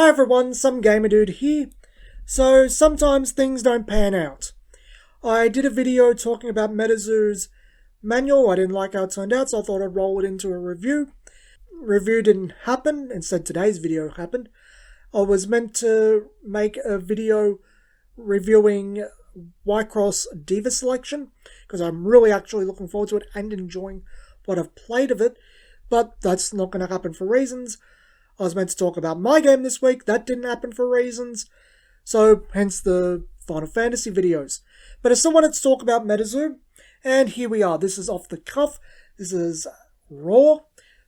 Hi everyone, some gamer dude here. So sometimes things don't pan out. I did a video talking about MetaZoo's manual. I didn't like how it turned out, so I thought I'd roll it into a review. Review didn't happen, instead today's video happened. I was meant to make a video reviewing Whitecross Diva Selection, because I'm really actually looking forward to it and enjoying what I've played of it, but that's not going to happen for reasons. I was meant to talk about my game this week. That didn't happen for reasons. So, hence the Final Fantasy videos. But I still wanted to talk about MetaZoo. And here we are. This is off the cuff. This is raw.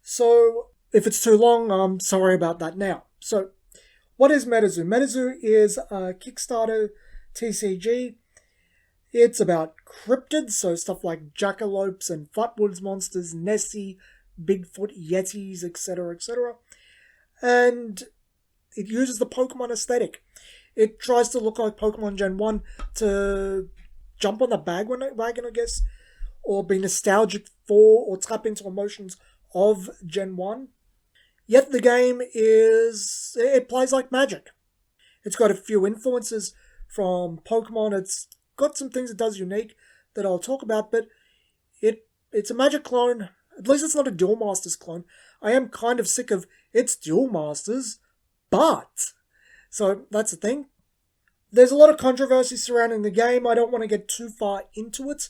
So, if it's too long, I'm sorry about that now. So, what is MetaZoo? MetaZoo is a Kickstarter TCG. It's about cryptids, so stuff like jackalopes and Flatwoods monsters, Nessie, Bigfoot, Yetis, etc., etc. And it uses the Pokemon aesthetic. It tries to look like Pokemon Gen 1 to jump on the bandwagon, I guess, or be nostalgic for or tap into emotions of Gen 1. Yet the game it plays like Magic. It's got a few influences from Pokemon. It's got some things it does unique that I'll talk about, but it's a Magic clone. At least it's not a Duel Masters clone. I am kind of sick of it's Duel Masters, but... So, that's the thing. There's a lot of controversy surrounding the game. I don't want to get too far into it.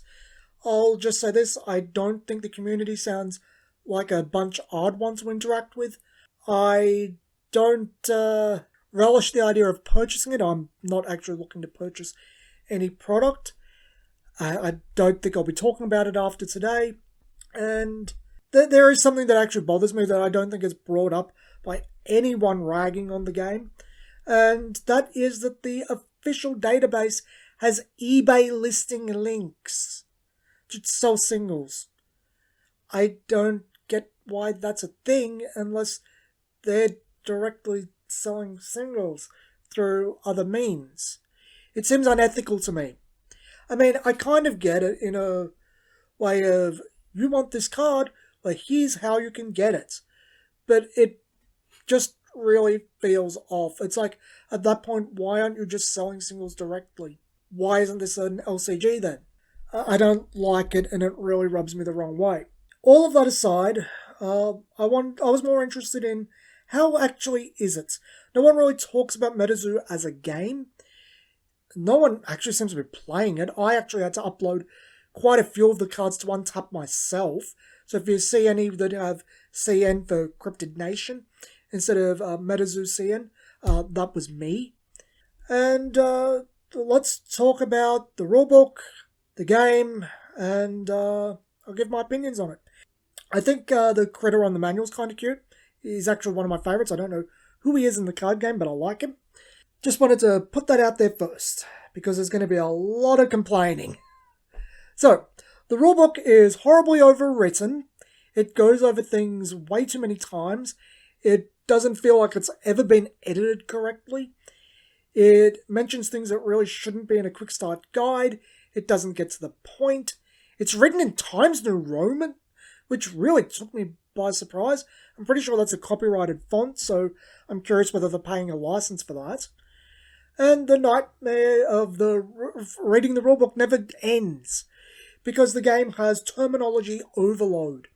I'll just say this. I don't think the community sounds like a bunch of odd ones to interact with. I don't relish the idea of purchasing it. I'm not actually looking to purchase any product. I don't think I'll be talking about it after today. And there is something that actually bothers me that I don't think is brought up by anyone ragging on the game. And that is that the official database has eBay listing links to sell singles. I don't get why that's a thing unless they're directly selling singles through other means. It seems unethical to me. I mean, I kind of get it in a way of, you want this card, well, here's how you can get it. But it just really feels off. It's like, at that point, why aren't you just selling singles directly? Why isn't this an LCG then? I don't like it, and it really rubs me the wrong way. All of that aside, I was more interested in how actually is it? No one really talks about MetaZoo as a game. No one actually seems to be playing it. I actually had to upload quite a few of the cards to untap myself. So if you see any that have CN for Cryptid Nation instead of MetaZoo CN, that was me. And let's talk about the rulebook, the game, and I'll give my opinions on it. I think the critter on the manual is kind of cute. He's actually one of my favourites. I don't know who he is in the card game, but I like him. Just wanted to put that out there first, because there's going to be a lot of complaining. So, the rulebook is horribly overwritten. It goes over things way too many times. It doesn't feel like it's ever been edited correctly. It mentions things that really shouldn't be in a quick start guide. It doesn't get to the point. It's written in Times New Roman, which really took me by surprise. I'm pretty sure that's a copyrighted font, so I'm curious whether they're paying a license for that. And the nightmare of reading the rulebook never ends, because the game has terminology overload.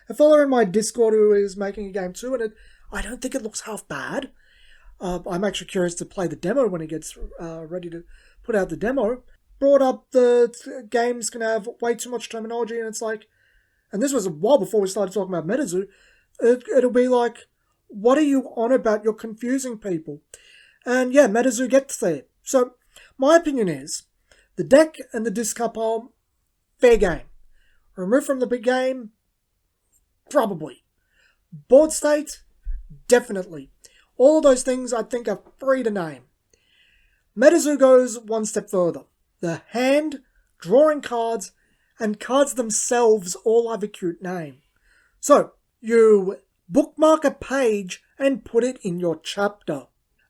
A fellow in my Discord who is making a game too, and I don't think it looks half bad. I'm actually curious to play the demo when he gets ready to put out the demo. Brought up the game's going to have way too much terminology, and it's like, and this was a while before we started talking about MetaZoo, it'll be like, what are you on about? You're confusing people. And yeah, MetaZoo gets there. So, my opinion is, the deck and the discard pile, fair game. Removed from the big game, probably. Board state, definitely. All of those things I think are free to name. MetaZoo goes one step further. The hand, drawing cards, and cards themselves all have a cute name. So, you bookmark a page and put it in your chapter.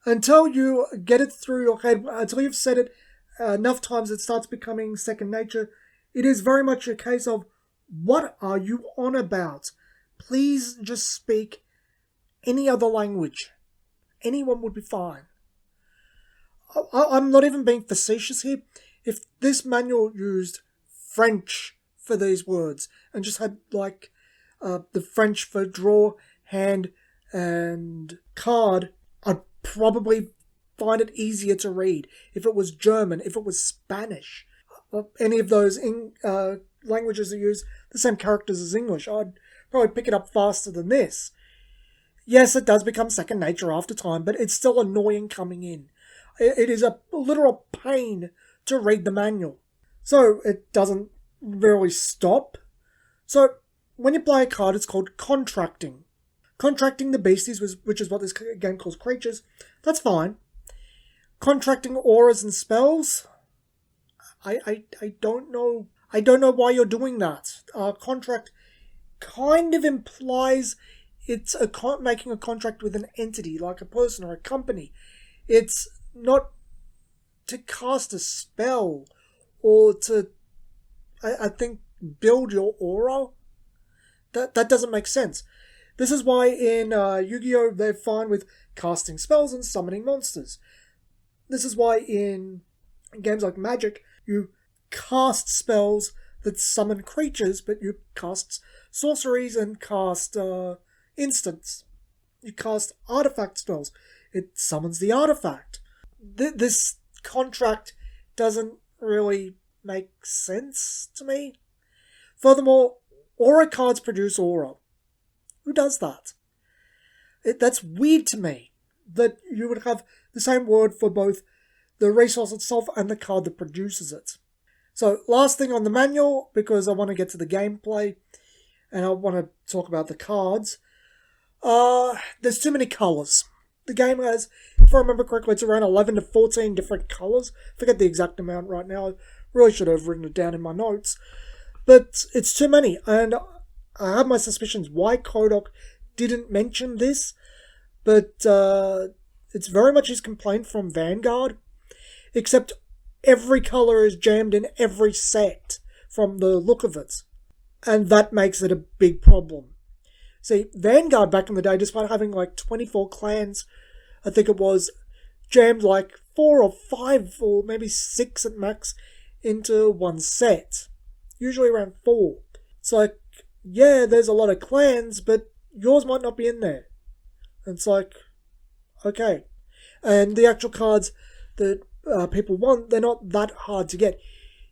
Until you get it through your head, until you've said it enough times it starts becoming second nature, it is very much a case of, what are you on about? Please just speak any other language. anyone would be fine. I'm not even being facetious here. If this manual used French for these words and just had like the French for draw, hand, and card, I'd probably find it easier to read. If it was German, if it was Spanish, any of those languages that use the same characters as English, I'd probably pick it up faster than this. Yes, it does become second nature after time, but it's still annoying coming in. It is a literal pain to read the manual. So it doesn't really stop. So when you play a card, it's called contracting. Contracting the beasties, which is what this game calls creatures, that's fine. Contracting auras and spells, I don't know. I don't know why you're doing that. Contract kind of implies it's making a contract with an entity, like a person or a company. It's not to cast a spell or to, I think, build your aura. That doesn't make sense. This is why in Yu-Gi-Oh! They're fine with casting spells and summoning monsters. This is why in games like Magic, you cast spells that summon creatures, but you cast sorceries and cast instants. You cast artifact spells. It summons the artifact. This contract doesn't really make sense to me. Furthermore, aura cards produce aura. Who does that? That's weird to me, that you would have the same word for both the resource itself and the card that produces it. So, last thing on the manual, because I want to get to the gameplay, and I want to talk about the cards. There's too many colours. The game has, if I remember correctly, it's around 11 to 14 different colours. Forget the exact amount right now. I really should have written it down in my notes. But it's too many, and I have my suspicions why Kodok didn't mention this, but it's very much his complaint from Vanguard, except every colour is jammed in every set from the look of it, and that makes it a big problem. See, Vanguard back in the day, despite having like 24 clans, I think it was, jammed like 4 or 5 or maybe 6 at max into one set. Usually around 4. It's like, yeah, there's a lot of clans, but yours might not be in there. And it's like, okay. And the actual cards that people want, they're not that hard to get.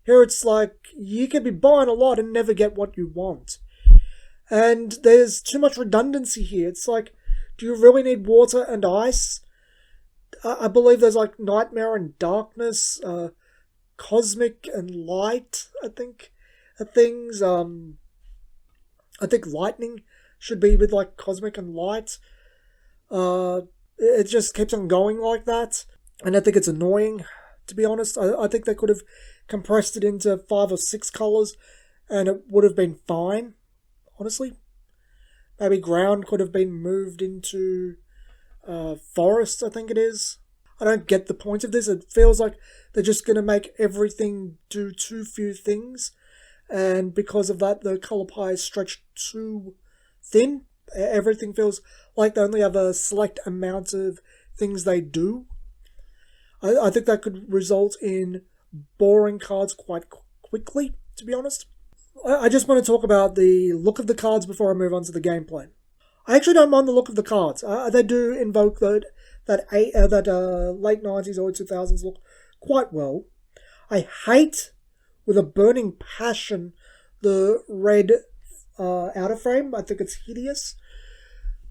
Here it's like, you could be buying a lot and never get what you want. And there's too much redundancy here. It's like, do you really need water and ice? I believe there's like nightmare and darkness, cosmic and light, I think, things. I think lightning should be with like cosmic and light. It just keeps on going like that. And I think it's annoying, to be honest. I think they could have compressed it into 5 or 6 colours and it would have been fine. Honestly, maybe ground could have been moved into forest, I think it is. I don't get the point of this. It feels like they're just going to make everything do too few things, and because of that, the colour pie is stretched too thin. Everything feels like they only have a select amount of things they do. I think that could result in boring cards quite quickly, to be honest. I just want to talk about the look of the cards before I move on to the gameplay. I actually don't mind the look of the cards. They do invoke that late 90s, early 2000s look quite well. I hate, with a burning passion, the red outer frame. I think it's hideous.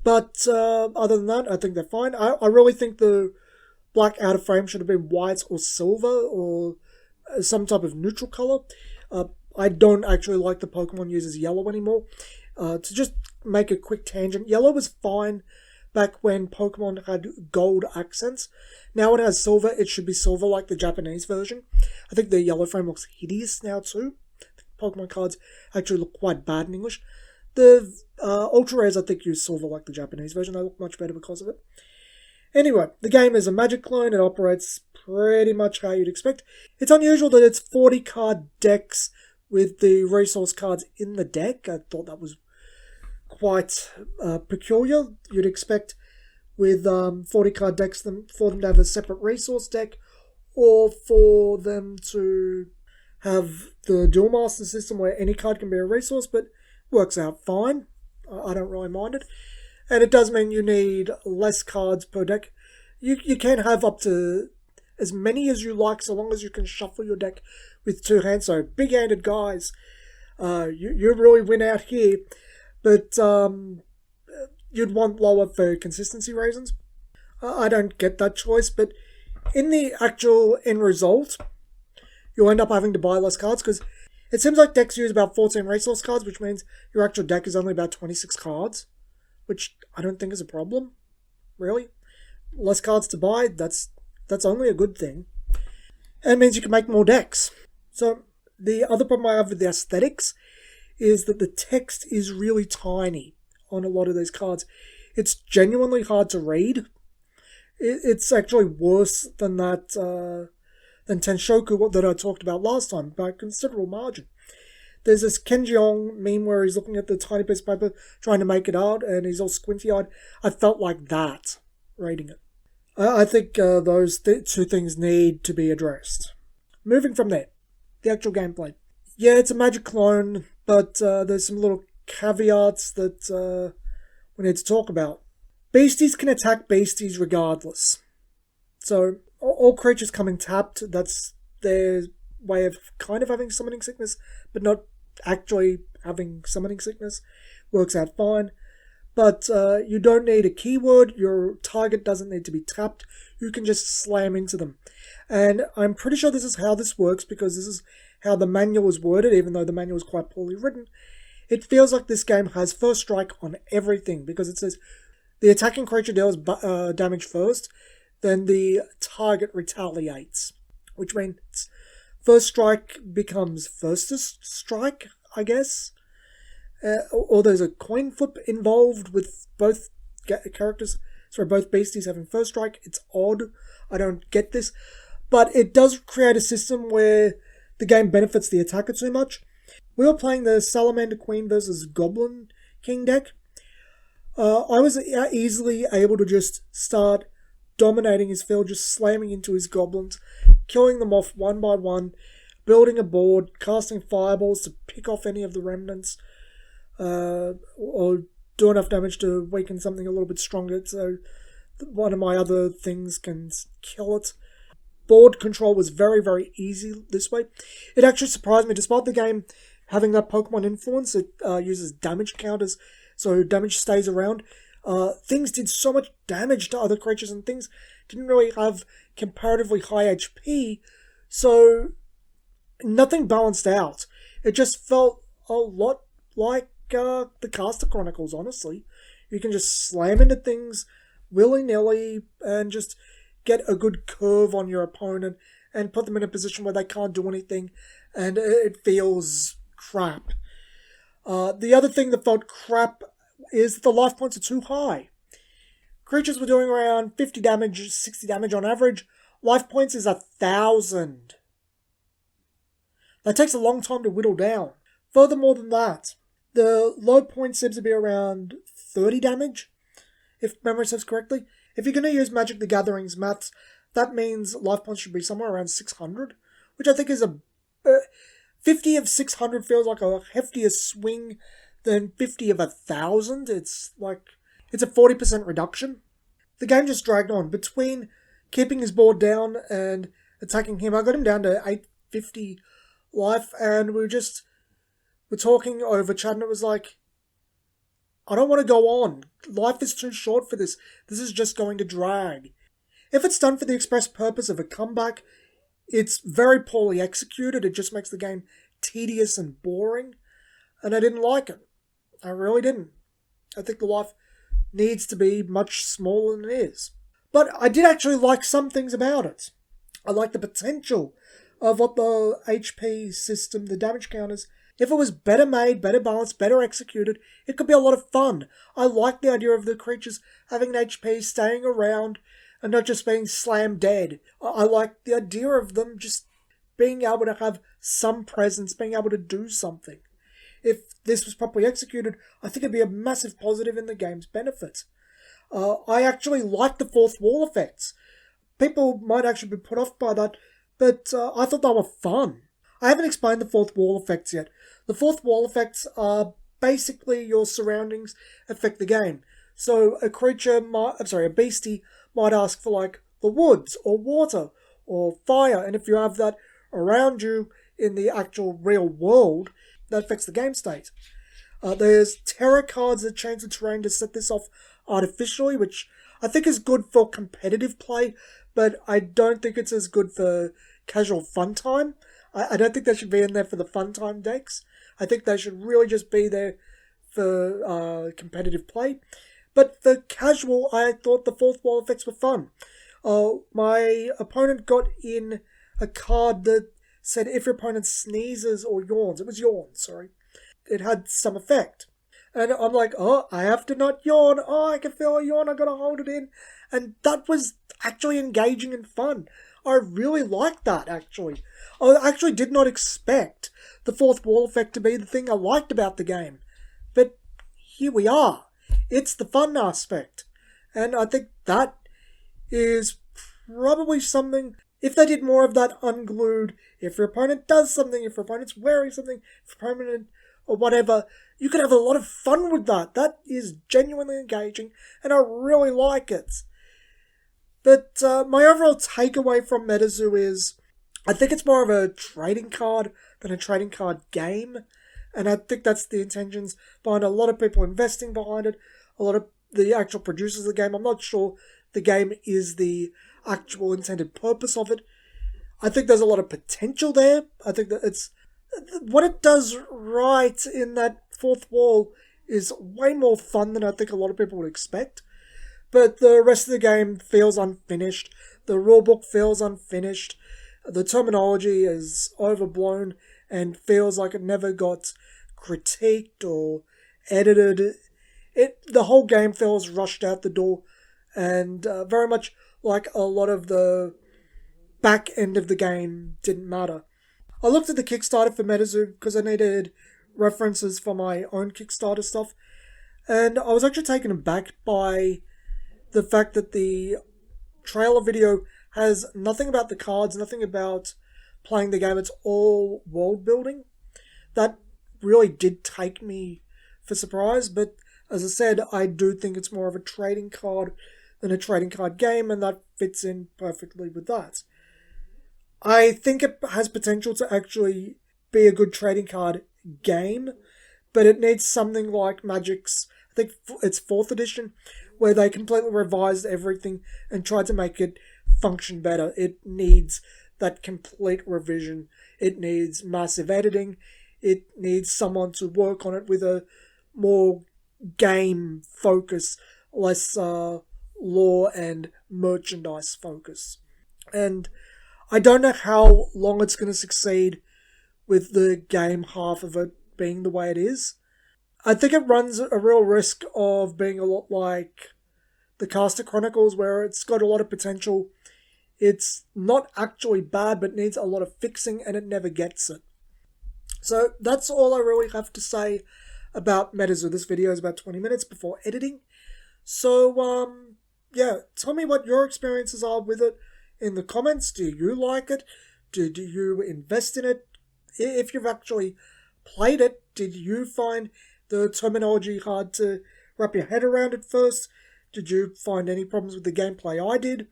But other than that, I think they're fine. I really think the black outer frame should have been white or silver or some type of neutral colour. I don't actually like the Pokemon uses yellow anymore. To just make a quick tangent, yellow was fine back when Pokemon had gold accents. Now it has silver. It should be silver like the Japanese version. I think the yellow frame looks hideous now too. Pokemon cards actually look quite bad in English. The Ultra Rares, I think, use silver like the Japanese version. They look much better because of it. Anyway, the game is a Magic clone. It operates pretty much how you'd expect. It's unusual that it's 40 card decks with the resource cards in the deck. I thought that was quite peculiar. You'd expect with 40 card decks for them to have a separate resource deck, or for them to have the dual master system where any card can be a resource, but works out fine. I don't really mind it. And it does mean you need less cards per deck. You can have up to as many as you like, so long as you can shuffle your deck with 2 hands. So big-handed guys, you really win out here. But you'd want lower for consistency reasons. I don't get that choice, but in the actual end result, you'll end up having to buy less cards, because it seems like decks use about 14 resource cards, which means your actual deck is only about 26 cards, which I don't think is a problem, really. Less cards to buy, that's only a good thing. And it means you can make more decks. So the other problem I have with the aesthetics is that the text is really tiny on a lot of these cards. It's genuinely hard to read. It's actually worse than that, than Tenshoku that I talked about last time, by a considerable margin. There's this Kenjeong meme where he's looking at the tiny piece of paper, trying to make it out, and he's all squinty-eyed. I felt like that, reading it. I think those two things need to be addressed. Moving from there, the actual gameplay. Yeah, it's a Magic clone, but there's some little caveats that we need to talk about. Beasties can attack beasties regardless. So, all creatures coming tapped, that's their way of kind of having summoning sickness, but not actually having summoning sickness. Works out fine. But you don't need a keyword, your target doesn't need to be tapped, you can just slam into them. And I'm pretty sure this is how this works, because this is how the manual is worded, even though the manual is quite poorly written. It feels like this game has first strike on everything, because it says the attacking creature deals damage first, then the target retaliates, which means first strike becomes first strike, I guess. Or there's a coin flip involved with both characters, sorry, both beasties having first strike. It's odd. I don't get this. But it does create a system where the game benefits the attacker too much. We were playing the Salamander Queen versus Goblin King deck. I was easily able to just start dominating his field, just slamming into his goblins, killing them off one by one, building a board, casting fireballs to pick off any of the remnants, or do enough damage to weaken something a little bit stronger so one of my other things can kill it. Board control was very, very easy this way. It actually surprised me, despite the game having that Pokemon influence, it uses damage counters, so damage stays around. Things did so much damage to other creatures, and things didn't really have comparatively high HP, so nothing balanced out. It just felt a lot like the Caster Chronicles, honestly. You can just slam into things willy-nilly and just get a good curve on your opponent and put them in a position where they can't do anything, and it feels crap. The other thing that felt crap is that the life points are too high. Creatures were doing around 50 damage, 60 damage on average. Life points is 1,000. That takes a long time to whittle down. Furthermore than that, the low point seems to be around 30 damage, if memory serves correctly. If you're going to use Magic the Gathering's maths, that means life points should be somewhere around 600, which I think is 50 of 600 feels like a heftier swing than 50 of 1,000. It's a 40% reduction. The game just dragged on. Between keeping his board down and attacking him, I got him down to 850 life, and we're talking over chat, and it was like, I don't want to go on. Life is too short for this. This is just going to drag. If it's done for the express purpose of a comeback, it's very poorly executed. It just makes the game tedious and boring, and I didn't like it. I really didn't. I think the life needs to be much smaller than it is. But I did actually like some things about it. I like the potential of what the HP system, the damage counters, if it was better made, better balanced, better executed, it could be a lot of fun. I like the idea of the creatures having an HP, staying around, and not just being slam dead. I like the idea of them just being able to have some presence, being able to do something. If this was properly executed, I think it'd be a massive positive in the game's benefit. I actually like the fourth wall effects. People might actually be put off by that, but I thought they were fun. I haven't explained the fourth wall effects yet. The fourth wall effects are basically your surroundings affect the game. So a beastie might ask for like the woods or water or fire, and if you have that around you in the actual real world, that affects the game state. There's terror cards that change the terrain to set this off artificially, which I think is good for competitive play, but I don't think it's as good for casual fun time. I don't think they should be in there for the fun time decks. I think they should really just be there for competitive play. But for casual, I thought the fourth wall effects were fun. My opponent got in a card that said if your opponent sneezes or yawns, it was yawns, sorry, it had some effect. And I'm like, oh, I have to not yawn. Oh, I can feel a yawn. I gotta hold it in. And that was actually engaging and fun. I really liked that, actually. I actually did not expect the fourth wall effect to be the thing I liked about the game. But here we are. It's the fun aspect. And I think that is probably something, if they did more of that unglued, if your opponent does something, if your opponent's wearing something, if your opponent or whatever, you could have a lot of fun with that. That is genuinely engaging, and I really like it. But my overall takeaway from MetaZoo is, I think it's more of a trading card than a trading card game, and I think that's the intentions behind a lot of people investing behind it, a lot of the actual producers of the game. I'm not sure the game is the actual intended purpose of it. I think there's a lot of potential there. I think that it's what it does right in that fourth wall is way more fun than I think a lot of people would expect. But the rest of the game feels unfinished. The rulebook feels unfinished. The terminology is overblown and feels like it never got critiqued or edited. The whole game feels rushed out the door, and very much like a lot of the back end of the game didn't matter. I looked at the Kickstarter for MetaZoo because I needed references for my own Kickstarter stuff, and I was actually taken aback by the fact that the trailer video has nothing about the cards, nothing about playing the game. It's all world building. That really did take me for surprise, but as I said, I do think it's more of a trading card than a trading card game, and that fits in perfectly with that. I think it has potential to actually be a good trading card game, but it needs something like Magic's, I think it's 4th edition, where they completely revised everything and tried to make it function better. It needs that complete revision. It needs massive editing. It needs someone to work on it with a more game focus, less lore and merchandise focus. And I don't know how long it's going to succeed with the game half of it being the way it is. I think it runs a real risk of being a lot like the Caster Chronicles, where it's got a lot of potential. It's not actually bad, but needs a lot of fixing, and it never gets it. So that's all I really have to say about MetaZoo. This video is about 20 minutes before editing. So, yeah, tell me what your experiences are with it in the comments. Do you like it? Do you invest in it? If you've actually played it, did you find the terminology hard to wrap your head around at first? Did you find any problems with the gameplay I did?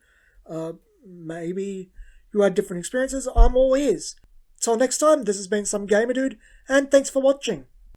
Maybe you had different experiences. I'm all ears. Till next time, this has been Some Gamer Dude, and thanks for watching.